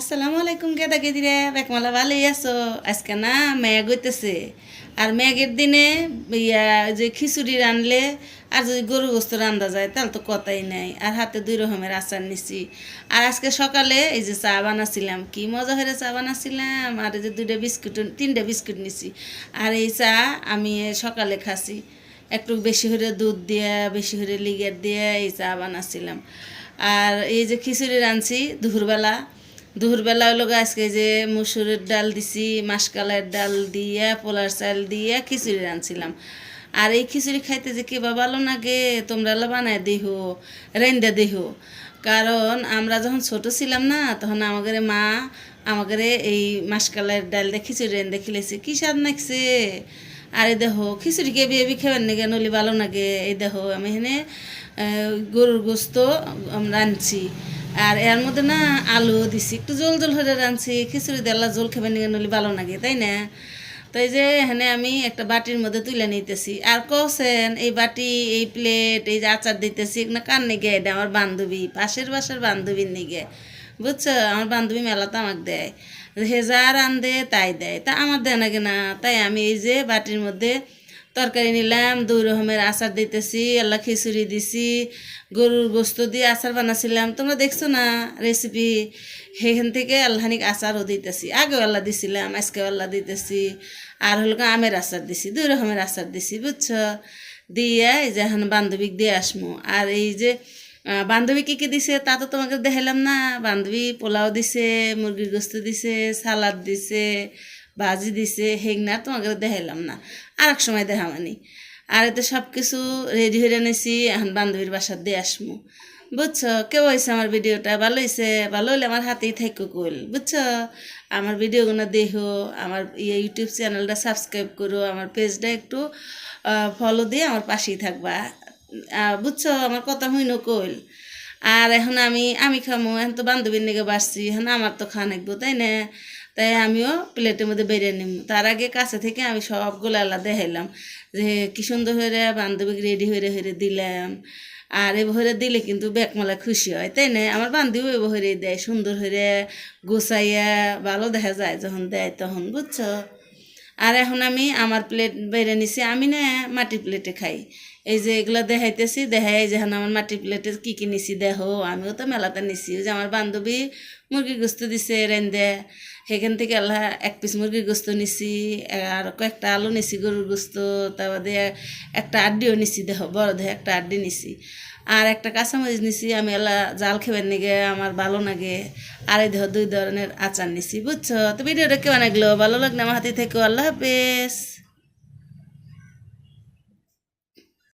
আসসালামু আলাইকুম কেদা কেদিরে বেকমালা ভালোই আছো আজকে না মেঘ হইতেছে আর মেঘের দিনে ইয়া যে খিচুড়ি রানলে আর যদি গরু গোস্ত রান্দা যায় তাহলে তো কথাই নাই আর হাতে 2 রকমের আচার নিছি আর আজকে সকালে এই যে চা বানাছিলাম কি মজা হয়ে চা বানাছিলাম আর এই যে 2টা বিস্কুট 3টা বিস্কুট নিছি আর এই চা আমি সকালে খাসি একটু বেশি করে দুধ দিয়ে বেশি করে লিগের দিয়ে এই চা বানাছিলাম আর এই যে খিচুড়ি রাঁধছি দুপুরবেলা হলো আজকে যে মুসুরের ডাল দিছি মাসকালের ডাল দিয়ে পোলার চাল দিয়ে খিচুড়ি রাঁধছিলাম আর এই খিচুড়ি খাইতে যে কেবা ভালো লাগে তোমরা বানায় দেহো রেন্দা দেহো কারণ আমরা যখন ছোট ছিলাম না তখন আমাদের মা আমাদের এই মাসকালের ডাল দিয়ে খিচুড়ি রেন্দে খেলেছে কি স্বাদ লাগছে আর এই দেখো খিচুড়ি কে বিয়ে খাবার নাকি নলি ভালো লাগে এই দেখো আমি এখানে গরুর গোস্ত রাঁধছি আর এর মধ্যে না আলু দিছি একটু জল জল হয়ে রাঁধছি খিচুড়ি দেলা জল খাবার নিয়ে নলি ভালো লাগে তাই না তাই যে এখানে আমি একটা বাটির মধ্যে তুলে নিতেছি আর কছেন এই বাটি এই প্লেট এই যে আচার দিতেছি না কার নিগে এটা আমার বান্ধবী পাশের বাসার বান্ধবীর নিগে বুঝছো আমার বান্ধবী মেলাতে আমাকে দেয় হে যা রান্ধে তাই দেয় তা আমার দেয় নাকি না তাই আমি এই যে বাটির মধ্যে তরকারি নিলাম 2 রকমের আচার দিতেছি আল্লাহ খিচুড়ি দিছি গরুর গোস্ত দিয়ে আচার বানাছিলাম তোমরা দেখছো না রেসিপি সেখান থেকে আল্লাহানিক আচারও দিতেছি আগেও আল্লাহ দিছিলাম আজকেও আল্লাহ দিতেছি আর হলো আমের আচার দিছি 2 রকমের আচার দিছি বুঝছো দিয়ে এই যে এখন বান্ধবীকে দিয়ে আসমু আর এই যে বান্ধবী কী কী দিছে তা তো তোমাকে দেখালাম না বান্ধবী পোলাও দিছে মুরগির গোস্ত দিছে সালাদ দিছে ভাজি দিছে হেগনা তোমাকে দেখাইলাম না আর এক সময় দেখামানি আর এতে সব কিছু রেডি হয়ে নিয়েছি এখন বান্ধবীর বাসার দিয়ে আসমু বুঝছো কেউ হয়েছে আমার ভিডিওটা ভালো হয়েছে ভালো হলে আমার হাতেই থাকো কইল বুঝছো আমার ভিডিওগুলো দেখো আমার ইউটিউব চ্যানেলটা সাবস্ক্রাইব করো আমার পেজটা একটু ফলো দিয়ে আমার পাশেই থাকবা বুঝছো আমার কথা হইনো কইল আর এখন আমি খামো এখন তো বান্ধবীর নিকে বাসছি এখন আমার তো খাওয়া নাকবো তাই না তাই আমিও প্লেটের মধ্যে বেরিয়ে নিব তার আগে কাছে থেকে আমি সবগুলো আল্লাহ দেখাইলাম যে কি সুন্দর হয়ে বান্ধবীকে রেডি হয়ে দিলাম আর এভাবে দিলে কিন্তু বেকমালা খুশি হয় তাই না আমার বান্ধবী এভাবে দেয় সুন্দর হয়ে গোছাইয়া ভালো দেখা যায় যখন দেয় তখন বুঝছো আর এখন আমি আমার প্লেট বেড়ে নিছি আমি না মাটির প্লেটে খাই এই যে এগুলো দেখাইতেছি দেখাই যেখানে আমার মাটির প্লেটে কী কী নিছি দেখো আমিও তো মেলাতে নিছি যে আমার বান্ধবী মুরগির গোস্ত দিছে রেন্দে সেখান থেকে আল্লাহ 1 পিস মুরগির গোস্ত নিছি আর কয়েকটা আলু নিছি গরুর গোস্ত তারপর দিয়ে একটা আড্ডিও নিছি দেখো বড় দেখে একটা আড্ডি নিছি আর একটা কাঁচামরিচ নিছি আমি আল্লাহ জাল খেবার নিগে আমার ভালো লাগে আর এই দেখো 2 ধরনের আচার নিছি বুঝছো তো ভিডিওটা কেমন লাগলো ভালো লাগলে আমার হাতে থেকে আল্লাহ হাফেজ।